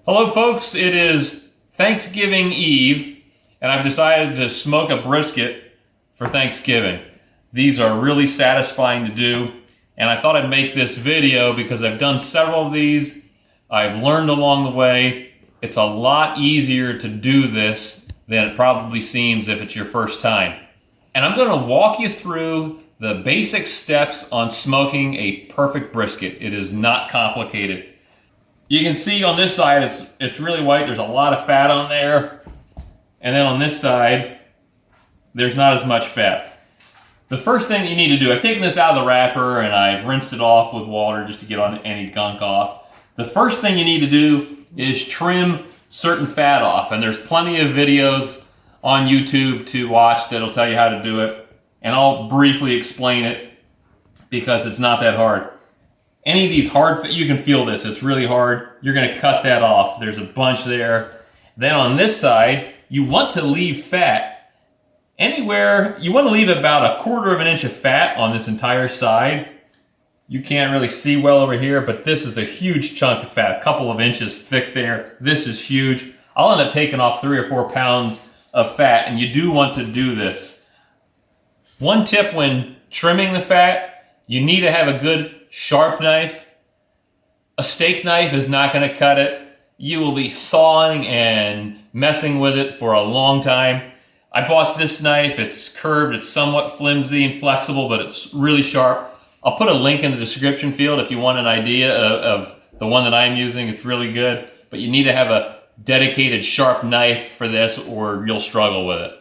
Hello folks, it is Thanksgiving Eve and I've decided to smoke a brisket for Thanksgiving. These are really satisfying to do and I thought I'd make this video because I've done several of these. I've learned along the way. It's a lot easier to do this than it probably seems if it's your first time. And I'm going to walk you through the basic steps on smoking a perfect brisket. It is not complicated. You can see on this side it's really white. There's a lot of fat on there. And then on this side, there's not as much fat. The first thing you need to do, I've taken this out of the wrapper and I've rinsed it off with water just to get any gunk off. The first thing you need to do is trim certain fat off. And there's plenty of videos on YouTube to watch that'll tell you how to do it. And I'll briefly explain it because it's not that hard. Any of these hard, you can feel this, it's really hard. You're gonna cut that off. There's a bunch there. Then on this side, you want to leave fat anywhere, you want to leave about 1/4 of an inch of fat on this entire side. You can't really see well over here, but this is a huge chunk of fat, a couple of inches thick there. This is huge. I'll end up taking off 3 or 4 pounds of fat, and you do want to do this. One tip when trimming the fat, you need to have a good sharp knife. A steak knife is not going to cut it. You will be sawing and messing with it for a long time. I bought this knife. It's curved. It's somewhat flimsy and flexible, but it's really sharp. I'll put a link in the description field if you want an idea of the one that I'm using. It's really good, but you need to have a dedicated sharp knife for this or you'll struggle with it.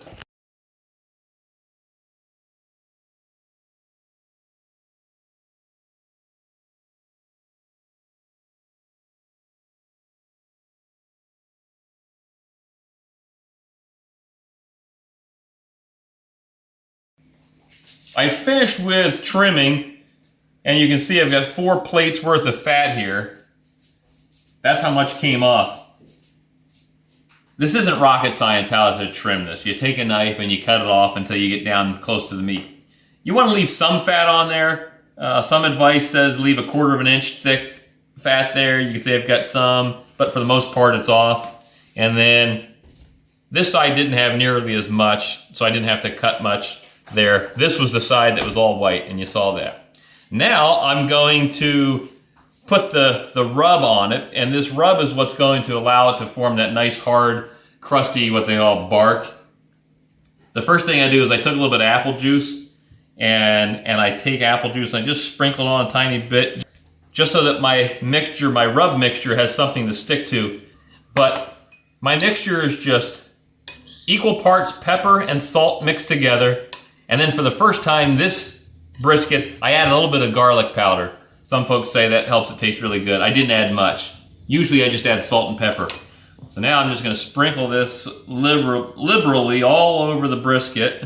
I finished with trimming, and you can see I've got 4 plates worth of fat here. That's how much came off. This isn't rocket science how to trim this. You take a knife and you cut it off until you get down close to the meat. You want to leave some fat on there. Some advice says leave 1/4 of an inch thick fat there. You can see I've got some, but for the most part it's off. And then this side didn't have nearly as much, so I didn't have to cut much there. This was the side that was all white, and you saw that. Now I'm going to put the rub on it, and this rub is what's going to allow it to form that nice hard, crusty, what they call bark. The first thing I do is I took a little bit of apple juice, and I take apple juice and I just sprinkle it on a tiny bit, just so that my mixture, my rub mixture, has something to stick to. But my mixture is just equal parts pepper and salt mixed together. And then for the first time, this brisket, I added a little bit of garlic powder. Some folks say that helps it taste really good. I didn't add much. Usually I just add salt and pepper. So now I'm just going to sprinkle this liberally all over the brisket.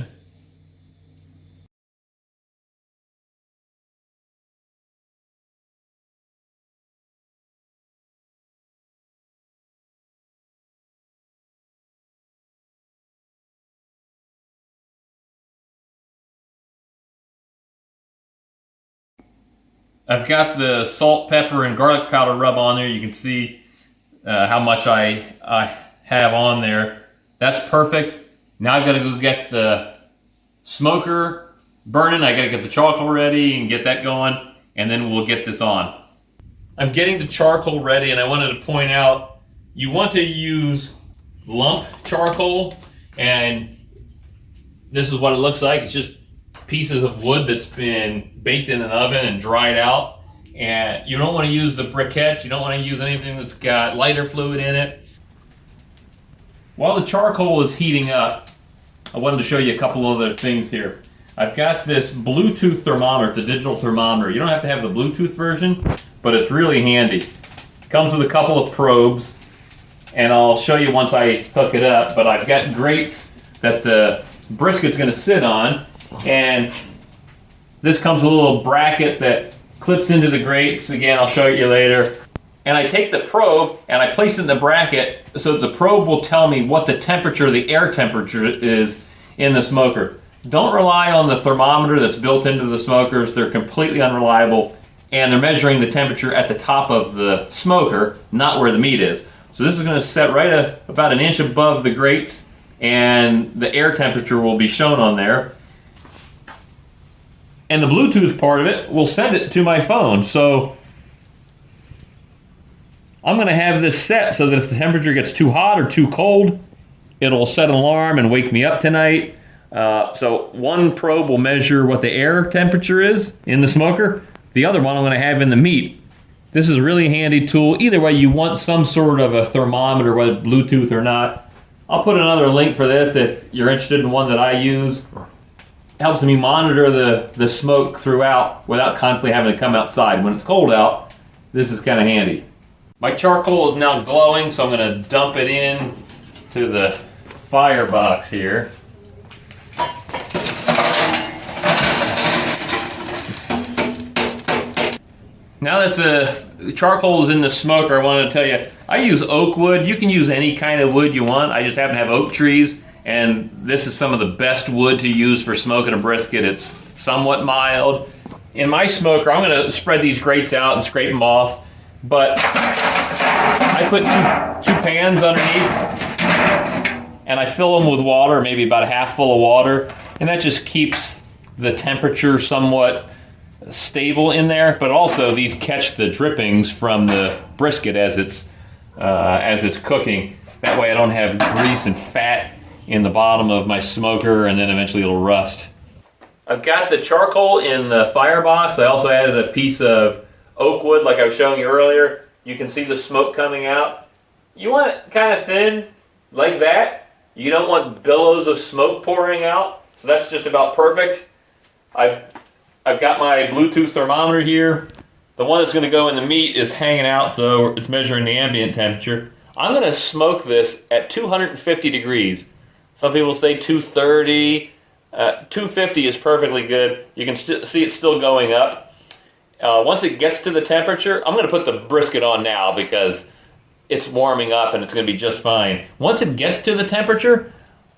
I've got the salt, pepper, and garlic powder rub on there. You can see how much I have on there. That's perfect. Now I've got to go get the smoker burning. I got to get the charcoal ready and get that going, and then we'll get this on. I'm getting the charcoal ready, and I wanted to point out you want to use lump charcoal, and this is what it looks like. It's just pieces of wood that's been baked in an oven and dried out. And you don't want to use the briquette. You don't want to use anything that's got lighter fluid in it. While the charcoal is heating up, I wanted to show you a couple other things here. I've got this Bluetooth thermometer. It's a digital thermometer. You don't have to have the Bluetooth version, but it's really handy. It comes with a couple of probes, and I'll show you once I hook it up, but I've got grates that the brisket's going to sit on. And this comes with a little bracket that clips into the grates. Again, I'll show you later. And I take the probe and I place it in the bracket so that the probe will tell me what the temperature, the air temperature is in the smoker. Don't rely on the thermometer that's built into the smokers. They're completely unreliable, and they're measuring the temperature at the top of the smoker, not where the meat is. So this is going to set right about an inch above the grates, and the air temperature will be shown on there. And the Bluetooth part of it will send it to my phone. So I'm going to have this set so that if the temperature gets too hot or too cold, it'll set an alarm and wake me up tonight. So one probe will measure what the air temperature is in the smoker. The other one I'm going to have in the meat. This is a really handy tool. Either way, you want some sort of a thermometer, whether Bluetooth or not. I'll put another link for this if you're interested in one that I use. It helps me monitor the smoke throughout without constantly having to come outside. When it's cold out, this is kind of handy. My charcoal is now glowing, so I'm going to dump it in to the firebox here. Now that the charcoal is in the smoker, I wanted to tell you, I use oak wood. You can use any kind of wood you want. I just happen to have oak trees, and this is some of the best wood to use for smoking a brisket. It's somewhat mild. In my smoker, I'm going to spread these grates out and scrape them off, but I put two pans underneath, and I fill them with water, maybe about a half full of water, and that just keeps the temperature somewhat stable in there, but also these catch the drippings from the brisket as it's cooking. That way I don't have grease and fat in the bottom of my smoker, and then eventually it'll rust. I've got the charcoal in the firebox. I also added a piece of oak wood like I was showing you earlier. You can see the smoke coming out. You want it kind of thin, like that. You don't want billows of smoke pouring out, so that's just about perfect. I've got my Bluetooth thermometer here. The one that's going to go in the meat is hanging out, so it's measuring the ambient temperature. I'm going to smoke this at 250 degrees. Some people say 230. 250 is perfectly good. You can see it's still going up. Once it gets to the temperature, I'm going to put the brisket on now because it's warming up and it's going to be just fine. Once it gets to the temperature,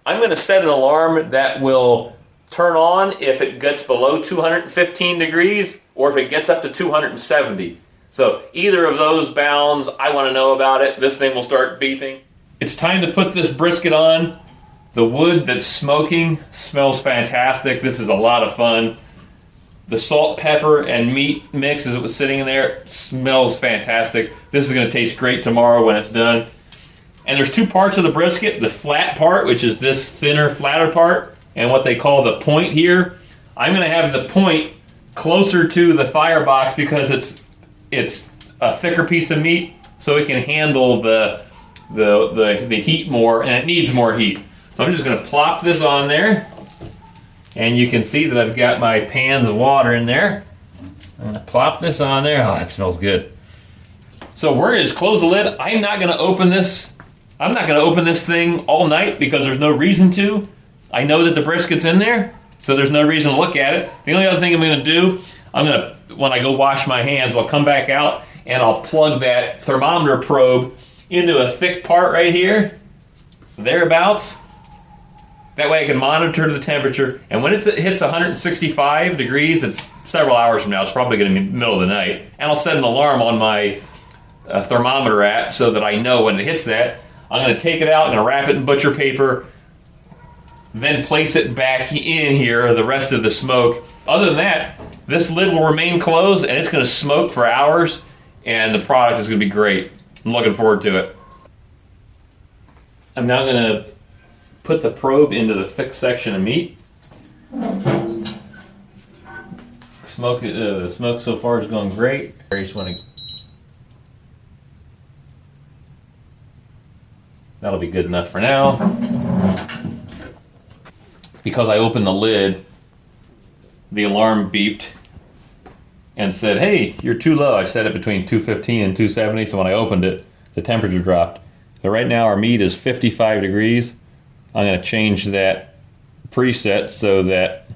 I'm going to set an alarm that will turn on if it gets below 215 degrees or if it gets up to 270. So either of those bounds, I want to know about it. This thing will start beeping. It's time to put this brisket on. The wood that's smoking smells fantastic. This is a lot of fun. The salt, pepper, and meat mix as it was sitting in there smells fantastic. This is going to taste great tomorrow when it's done. And there's two parts of the brisket. The flat part, which is this thinner, flatter part, and what they call the point here. I'm going to have the point closer to the firebox because it's a thicker piece of meat, so it can handle the heat more, and it needs more heat. So I'm just going to plop this on there, and you can see that I've got my pans of water in there. I'm going to plop this on there. Oh, that smells good. So we're going to just close the lid. I'm not going to open this. I'm not going to open this thing all night because there's no reason to. I know that the brisket's in there, so there's no reason to look at it. The only other thing I'm going to do, when I go wash my hands, I'll come back out and I'll plug that thermometer probe into a thick part right here, thereabouts. That way I can monitor the temperature, and when it hits 165 degrees, it's several hours from now, it's probably going to be the middle of the night, and I'll set an alarm on my thermometer app so that I know when it hits that. I'm going to take it out, I'm going to wrap it in butcher paper, then place it back in here, the rest of the smoke. Other than that, this lid will remain closed and it's going to smoke for hours, and the product is going to be great. I'm looking forward to it. I'm now going to put the probe into the thick section of meat. The smoke so far is going great. I just want to... That'll be good enough for now. Because I opened the lid, the alarm beeped and said, hey, you're too low. I set it between 215 and 270, so when I opened it, the temperature dropped. So right now our meat is 55 degrees. I'm going to change that preset so that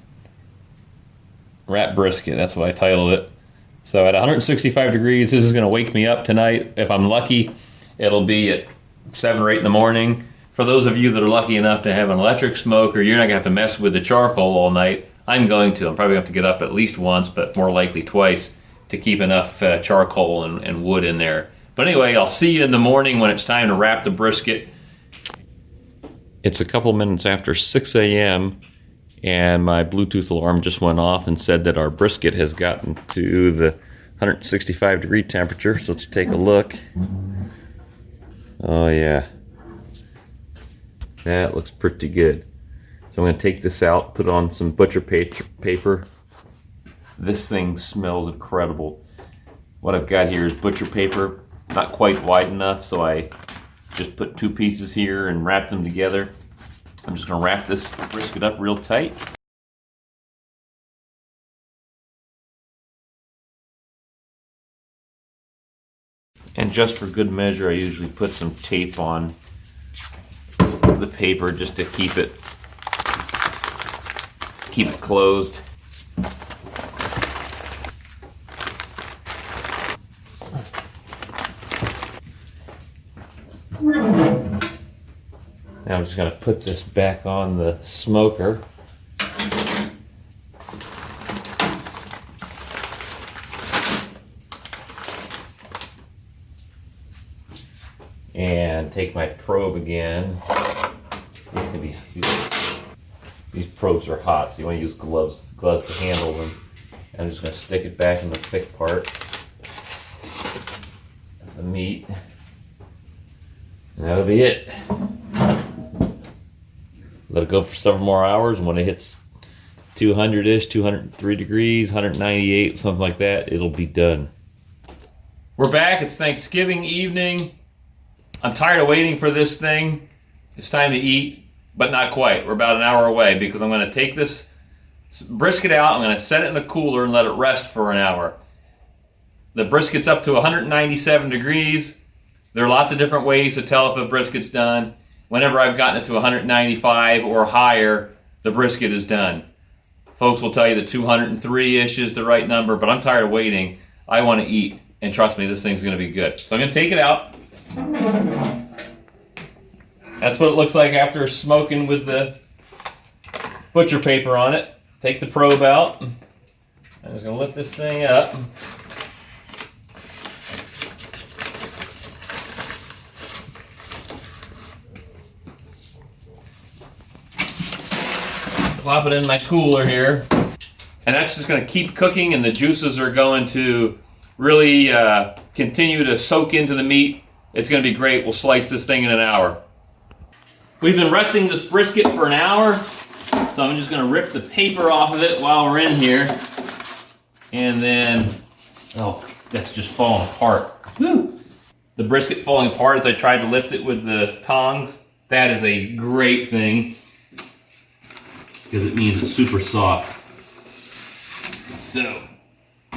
wrap brisket, that's what I titled it. So at 165 degrees, this is going to wake me up tonight. If I'm lucky, it'll be at 7 or 8 in the morning. For those of you that are lucky enough to have an electric smoker, you're not going to have to mess with the charcoal all night. I'm going to. I'm probably going to have to get up at least once, but more likely twice, to keep enough charcoal and wood in there But anyway, I'll see you in the morning when it's time to wrap the brisket. It's a couple minutes after 6 a.m. and my Bluetooth alarm just went off and said that our brisket has gotten to the 165 degree temperature. So let's take a look. Oh yeah, that looks pretty good. So I'm going to take this out, put on some butcher paper. This thing smells incredible. What I've got here is butcher paper, not quite wide enough, so I just put 2 pieces here and wrap them together. I'm just going to wrap this brisket up real tight. And just for good measure, I usually put some tape on the paper just to keep it closed. Now I'm just going to put this back on the smoker. And take my probe again. These probes are hot, so you want to use gloves to handle them. I'm just going to stick it back in the thick part of the meat. And that'll be it. Let it go for several more hours, and when it hits 200-ish, 203 degrees, 198, something like that, it'll be done. We're back. It's Thanksgiving evening. I'm tired of waiting for this thing. It's time to eat, but not quite. We're about an hour away because I'm going to take this brisket out. I'm going to set it in the cooler and let it rest for an hour. The brisket's up to 197 degrees. There are lots of different ways to tell if a brisket's done. Whenever I've gotten it to 195 or higher, the brisket is done. Folks will tell you that 203-ish is the right number, but I'm tired of waiting. I want to eat, and trust me, this thing's going to be good. So I'm going to take it out. That's what it looks like after smoking with the butcher paper on it. Take the probe out. I'm just going to lift this thing up. Plop it in my cooler here. And that's just going to keep cooking, and the juices are going to really continue to soak into the meat. It's going to be great. We'll slice this thing in an hour. We've been resting this brisket for an hour, so I'm just going to rip the paper off of it while we're in here. And then, oh, that's just falling apart. Woo! The brisket falling apart as I tried to lift it with the tongs. That is a great thing, because it means it's super soft. So,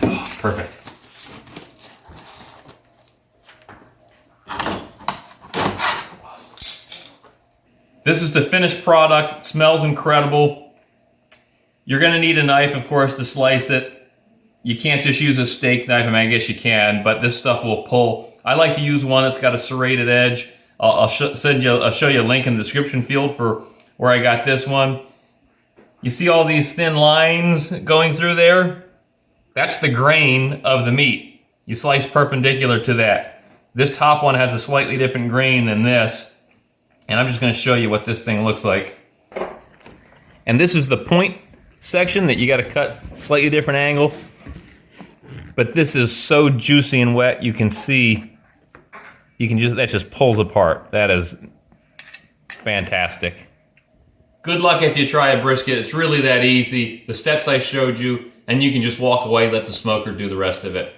oh, perfect. This is the finished product. It smells incredible. You're going to need a knife, of course, to slice it. You can't just use a steak knife. I mean, I guess you can, but this stuff will pull. I like to use one that's got a serrated edge. I'll show you a link in the description field for where I got this one. You see all these thin lines going through there? That's the grain of the meat. You slice perpendicular to that. This top one has a slightly different grain than this. And I'm just going to show you what this thing looks like. And this is the point section that you got to cut slightly different angle. But this is so juicy and wet, you can see, that just pulls apart. That is fantastic. Good luck if you try a brisket. It's really that easy. The steps I showed you, and you can just walk away, let the smoker do the rest of it.